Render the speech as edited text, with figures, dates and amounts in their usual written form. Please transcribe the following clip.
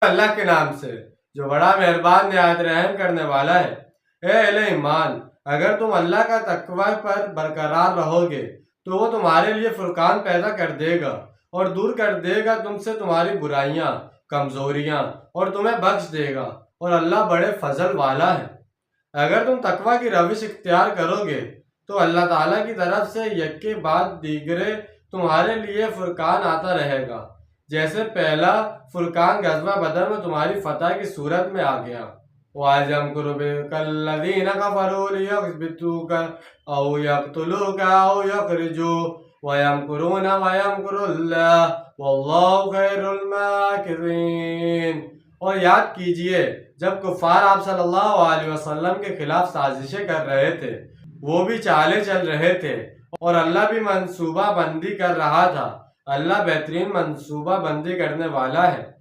اللہ کے نام سے جو بڑا مہربان نہایت رحم کرنے والا ہے۔ اے اہل ایمان، اگر تم اللہ کا تقوی پر برقرار رہو گے تو وہ تمہارے لیے فرقان پیدا کر دے گا اور دور کر دے گا تم سے تمہاری برائیاں، کمزوریاں، اور تمہیں بخش دے گا، اور اللہ بڑے فضل والا ہے۔ اگر تم تقوی کی روش اختیار کرو گے تو اللہ تعالیٰ کی طرف سے یکے بعد دیگرے تمہارے لیے فرقان آتا رہے گا، جیسے پہلا فرقان غزوہ بدر میں تمہاری فتح کی صورت میں آ گیا۔ وَإِذْ يَمْكُرُ بِكَ الَّذِينَ كَفَرُوا لِيُثْبِتُوكَ أَوْ يَقْتُلُوكَ أَوْ يُخْرِجُوكَ وَيَمْكُرُونَ وَيَمْكُرُ اللَّهُ وَاللَّهُ خَيْرُ الْمَاكِرِينَ۔ اور یاد کیجئے جب کفار آپ صلی اللہ علیہ وسلم کے خلاف سازشیں کر رہے تھے، وہ بھی چالیں چل رہے تھے، اور اللہ بھی منصوبہ بندی کر رہا تھا۔ اللہ بہترین منصوبہ بندی کرنے والا ہے۔